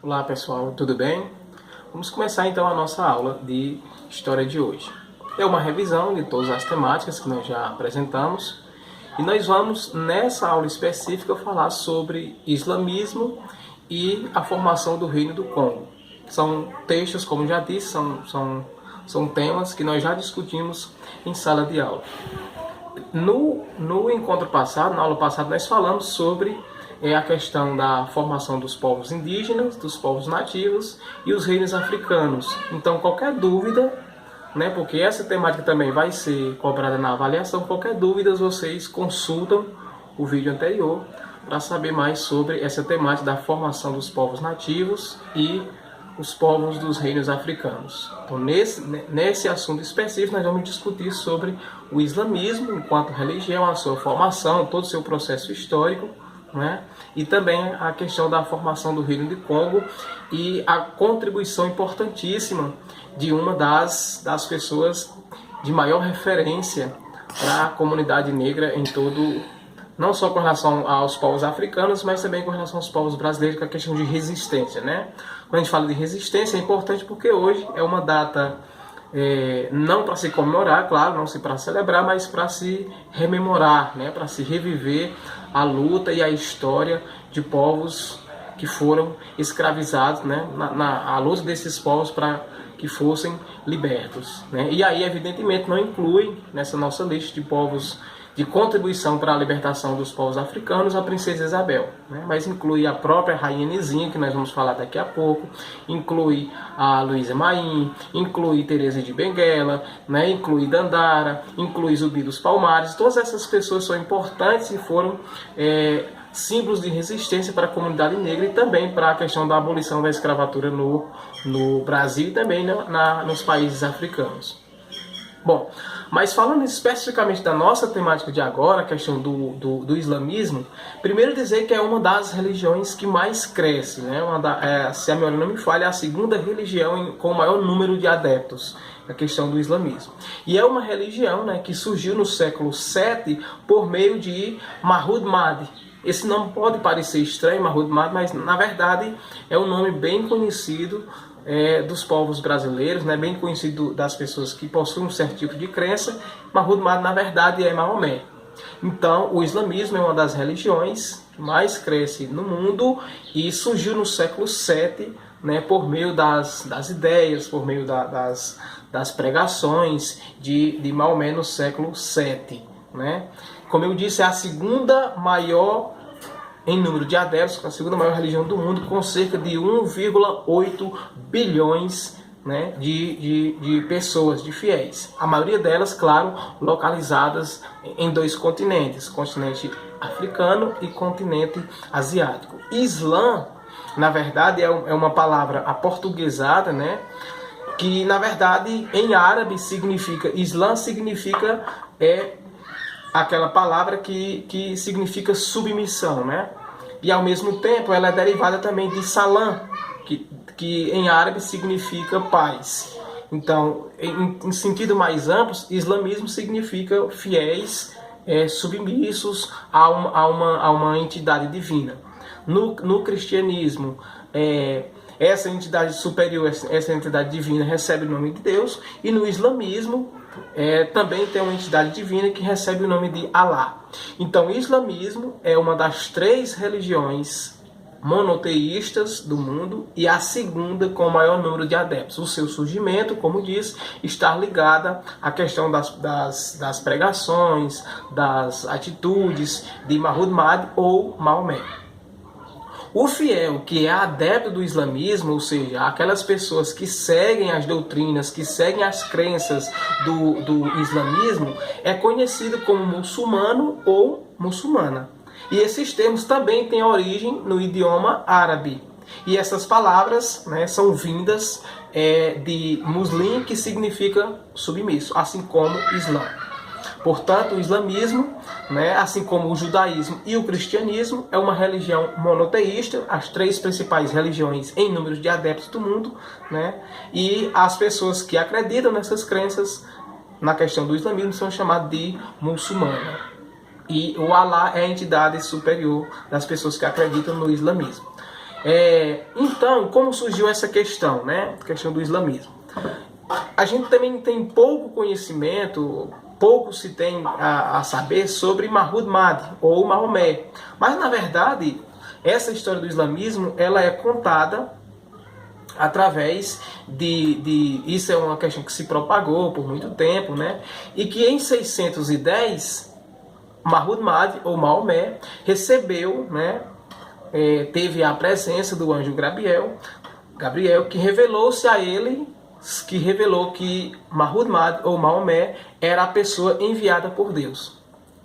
Olá pessoal, tudo bem? Vamos começar então a nossa aula de História de hoje. É uma revisão de todas as temáticas que nós já apresentamos e nós vamos nessa aula específica falar sobre islamismo e a formação do Reino do Congo. São textos, como já disse, são temas que nós já discutimos em sala de aula. No encontro passado, na aula passada, nós falamos sobre a questão da formação dos povos indígenas, dos povos nativos e os reinos africanos. Então, qualquer dúvida, porque essa temática também vai ser cobrada na avaliação, qualquer dúvida vocês consultam o vídeo anterior para saber mais sobre essa temática da formação dos povos nativos e os povos dos reinos africanos. Então, nesse assunto específico, nós vamos discutir sobre o islamismo enquanto religião, a sua formação, todo o seu processo histórico, e também a questão da formação do Reino do Congo e a contribuição importantíssima de uma das pessoas de maior referência para a comunidade negra em todo, não só com relação aos povos africanos, mas também com relação aos povos brasileiros, com a questão de resistência, Quando a gente fala de resistência é importante porque hoje é uma data não para se comemorar, claro, não se para celebrar, mas para se rememorar, para se reviver a luta e a história de povos que foram escravizados, a luta desses povos para que fossem libertos. E aí, evidentemente, não inclui nessa nossa lista de povos de contribuição para a libertação dos povos africanos a princesa Isabel, mas inclui a própria rainha Nizinha, que nós vamos falar daqui a pouco, inclui a Luísa Maim, inclui Teresa de Benguela, inclui Dandara, inclui Zumbi dos Palmares. Todas essas pessoas são importantes e foram símbolos de resistência para a comunidade negra e também para a questão da abolição da escravatura no Brasil e também nos países africanos. Bom, mas falando especificamente da nossa temática de agora, a questão do islamismo, primeiro dizer que é uma das religiões que mais cresce, se a memória não me falha, é a segunda religião com o maior número de adeptos, a questão do islamismo. E é uma religião que surgiu no século VII por meio de Muhammad Mahdi. Esse nome pode parecer estranho, Muhammad Mahdi, mas na verdade é um nome bem conhecido dos povos brasileiros, bem conhecido das pessoas que possuem um certo tipo de crença. Muhammad Mahdi, na verdade, é Maomé. Então, o islamismo é uma das religiões que mais cresce no mundo e surgiu no século VII, por meio das ideias, por meio das pregações de Maomé no século VII. Como eu disse, é a segunda maior em número de adeptos, a segunda maior religião do mundo, com cerca de 1,8 bilhões de pessoas, de fiéis. A maioria delas, claro, localizadas em dois continentes, continente africano e continente asiático. Islã, na verdade, é uma palavra aportuguesada, que na verdade em árabe significa, Islã significa aquela palavra que significa submissão, E ao mesmo tempo ela é derivada também de salam, que em árabe significa paz. Então, em sentido mais amplo, islamismo significa fiéis, submissos a uma entidade divina. No cristianismo, essa entidade superior, essa entidade divina recebe o nome de Deus, e no islamismo também tem uma entidade divina que recebe o nome de Alá. Então, o islamismo é uma das três religiões monoteístas do mundo e a segunda com o maior número de adeptos. O seu surgimento, como diz, está ligada à questão das pregações, das atitudes de Muhammad Mahdi ou Maomé. O fiel, que é adepto do islamismo, ou seja, aquelas pessoas que seguem as doutrinas, que seguem as crenças do islamismo, é conhecido como muçulmano ou muçulmana. E esses termos também têm origem no idioma árabe. E essas palavras são vindas de muslim, que significa submisso, assim como islã. Portanto, o islamismo, assim como o judaísmo e o cristianismo, é uma religião monoteísta, as três principais religiões em número de adeptos do mundo, e as pessoas que acreditam nessas crenças, na questão do islamismo, são chamadas de muçulmana. E o Alá é a entidade superior das pessoas que acreditam no islamismo. Então, como surgiu essa questão, né? A questão do islamismo. A gente também tem pouco conhecimento, pouco se tem a saber sobre Muhammad ou Maomé. Mas, na verdade, essa história do islamismo, ela é contada através isso é uma questão que se propagou por muito tempo, né? E que em 610, Muhammad ou Maomé recebeu, né? Teve a presença do anjo Gabriel, que revelou-se a ele, que revelou que Muhammad ou Maomé era a pessoa enviada por Deus.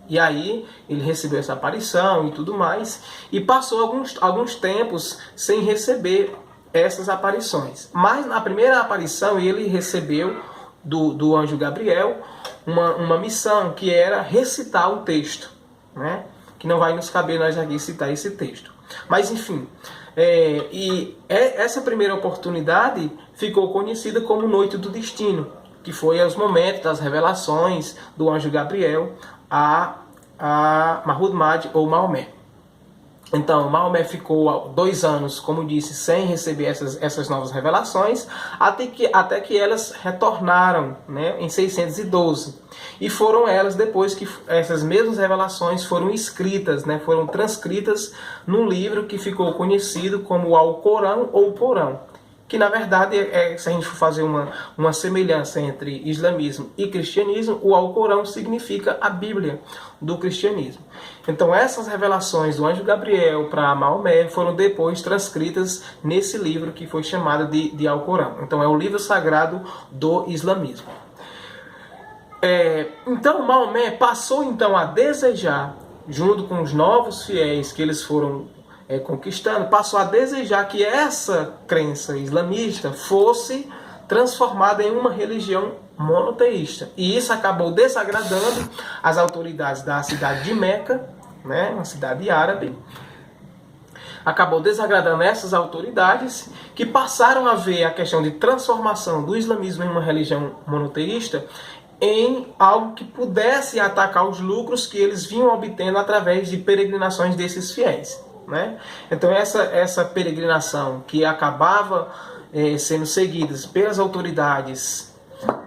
E aí ele recebeu essa aparição e tudo mais, e passou alguns tempos sem receber essas aparições. Mas na primeira aparição ele recebeu do anjo Gabriel uma missão, que era recitar o texto, né? Que não vai nos caber nós aqui citar esse texto. Mas enfim, essa primeira oportunidade ficou conhecida como Noite do Destino, que foi os momentos das revelações do anjo Gabriel a Muhammad ou Maomé. Então, Maomé ficou 2 anos, como disse, sem receber essas novas revelações, até que elas retornaram, né, em 612. E foram elas depois que essas mesmas revelações foram escritas, né, foram transcritas num livro que ficou conhecido como o Alcorão ou Corão. Que na verdade, se a gente for fazer uma semelhança entre islamismo e cristianismo, o Alcorão significa a Bíblia do cristianismo. Então essas revelações do anjo Gabriel para Maomé foram depois transcritas nesse livro que foi chamado de Alcorão. Então é o livro sagrado do islamismo. Então Maomé passou então a desejar, junto com os novos fiéis que eles foram conquistando, passou a desejar que essa crença islamista fosse transformada em uma religião monoteísta. E isso acabou desagradando as autoridades da cidade de Meca, né, uma cidade árabe. Acabou desagradando essas autoridades, que passaram a ver a questão de transformação do islamismo em uma religião monoteísta em algo que pudesse atacar os lucros que eles vinham obtendo através de peregrinações desses fiéis, né? Então essa peregrinação que acabava sendo seguidas pelas autoridades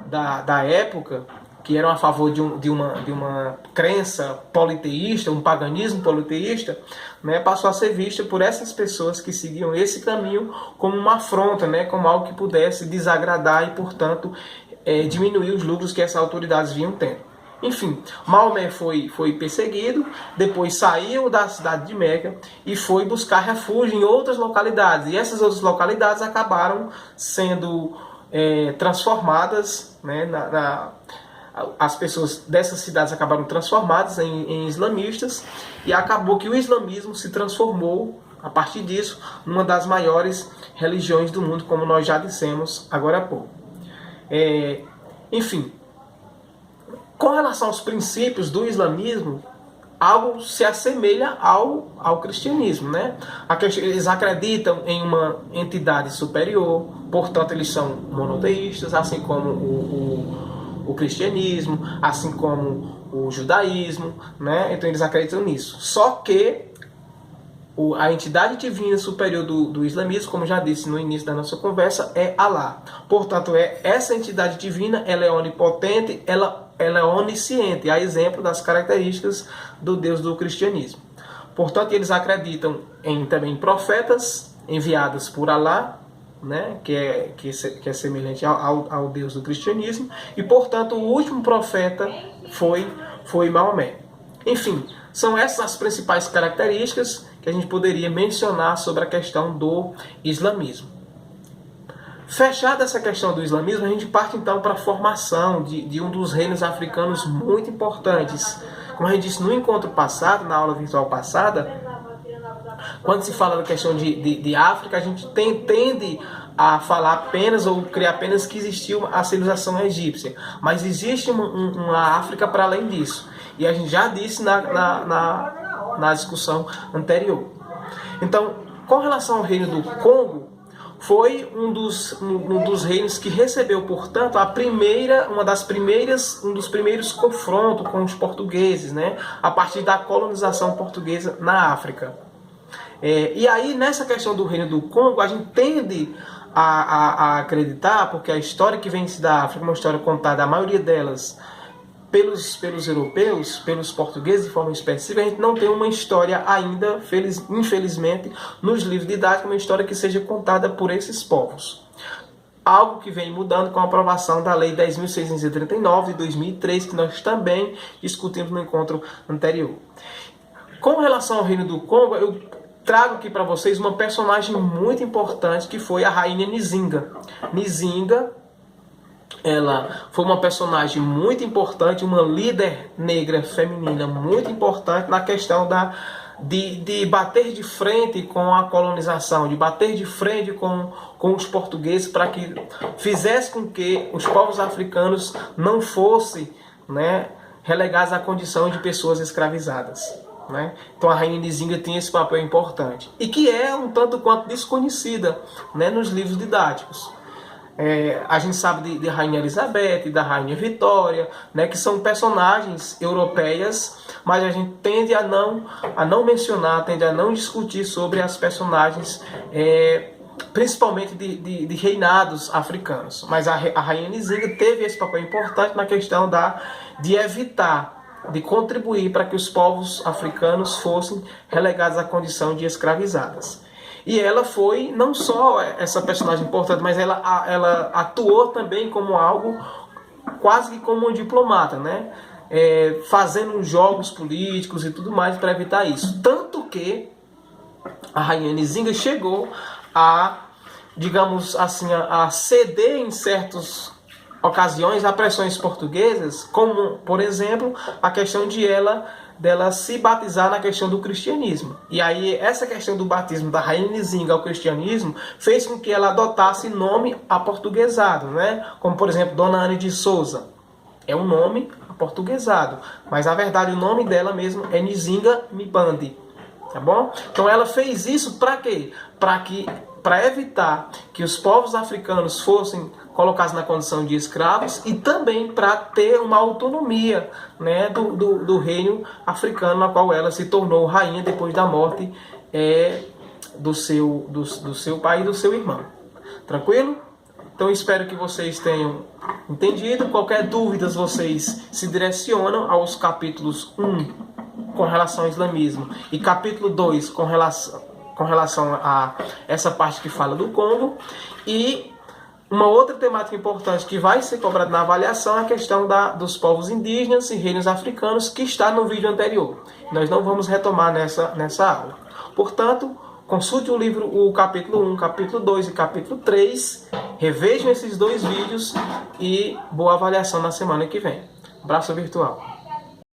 da época, que eram a favor de uma crença politeísta, um paganismo politeísta, né, passou a ser vista por essas pessoas que seguiam esse caminho como uma afronta, né, como algo que pudesse desagradar e, portanto, diminuir os lucros que essas autoridades vinham tendo. Enfim, Maomé foi perseguido, depois saiu da cidade de Meca e foi buscar refúgio em outras localidades. E essas outras localidades acabaram sendo transformadas, né, as pessoas dessas cidades acabaram transformadas em islamistas, e acabou que o islamismo se transformou, a partir disso, numa das maiores religiões do mundo, como nós já dissemos agora há pouco. Enfim, com relação aos princípios do islamismo, algo se assemelha ao cristianismo, né? Eles acreditam em uma entidade superior, portanto eles são monoteístas, assim como o cristianismo, assim como o judaísmo, né? Então eles acreditam nisso. Só que a entidade divina superior do islamismo, como já disse no início da nossa conversa, é Alá. Portanto, essa entidade divina, ela é onipotente, ela é onisciente, a exemplo das características do Deus do cristianismo. Portanto, eles acreditam em também profetas enviados por Alá, né, que é semelhante ao Deus do cristianismo, e, portanto, o último profeta foi Maomé. Enfim, são essas as principais características que a gente poderia mencionar sobre a questão do islamismo. Fechada essa questão do islamismo, a gente parte então para a formação de um dos reinos africanos muito importantes. Como a gente disse no encontro passado, na aula virtual passada, quando se fala da questão de África, a gente tende a falar apenas ou criar apenas que existiu a civilização egípcia. Mas existe uma África para além disso. E a gente já disse na discussão anterior. Então, com relação ao reino do Congo, foi um dos reinos que recebeu, portanto, um dos primeiros confrontos com os portugueses, né, a partir da colonização portuguesa na África. E aí, nessa questão do Reino do Congo, a gente tende a acreditar, porque a história que vem da África é uma história contada, a maioria delas, pelos europeus, pelos portugueses de forma específica, a gente não tem uma história ainda, infelizmente, nos livros didáticos, uma história que seja contada por esses povos. Algo que vem mudando com a aprovação da Lei 10.639 de 2003, que nós também discutimos no encontro anterior. Com relação ao Reino do Congo, eu trago aqui para vocês uma personagem muito importante, que foi a rainha Nzinga. Nzinga, ela foi uma personagem muito importante, uma líder negra feminina muito importante na questão de bater de frente com a colonização, de bater de frente com os portugueses, para que fizesse com que os povos africanos não fossem, né, relegados à condição de pessoas escravizadas. Né? Então a rainha Nzinga tinha esse papel importante, e que é um tanto quanto desconhecida, né, nos livros didáticos. A gente sabe de Rainha Elizabeth, da Rainha Vitória, né, que são personagens europeias, mas a gente tende a não mencionar, tende a não discutir sobre as personagens, principalmente de reinados africanos. Mas a Rainha Nzinga teve esse papel importante na questão de evitar, de contribuir para que os povos africanos fossem relegados à condição de escravizadas. E ela foi não só essa personagem importante, mas ela atuou também como algo, quase que como um diplomata, né? Fazendo jogos políticos e tudo mais para evitar isso. Tanto que a rainha Nzinga chegou a, digamos assim, a ceder em certas ocasiões a pressões portuguesas, como, por exemplo, a questão dela se batizar na questão do cristianismo. E aí essa questão do batismo da rainha Nzinga ao cristianismo fez com que ela adotasse nome aportuguesado, né? Como, por exemplo, Dona Anne de Souza. É um nome aportuguesado, mas na verdade o nome dela mesmo é Nzinga Mbandi, tá bom? Então ela fez isso para quê? Para evitar que os povos africanos fossem colocados na condição de escravos, e também para ter uma autonomia, né, do reino africano, na qual ela se tornou rainha depois da morte do seu pai e do seu irmão. Tranquilo? Então espero que vocês tenham entendido. Qualquer dúvida, vocês se direcionam aos capítulos 1 com relação ao islamismo e capítulo 2 com relação a essa parte que fala do Congo. E uma outra temática importante que vai ser cobrada na avaliação é a questão dos povos indígenas e reinos africanos, que está no vídeo anterior. Nós não vamos retomar nessa aula. Portanto, consulte o livro, o capítulo 1, capítulo 2 e capítulo 3. Revejam esses dois vídeos e boa avaliação na semana que vem. Abraço virtual.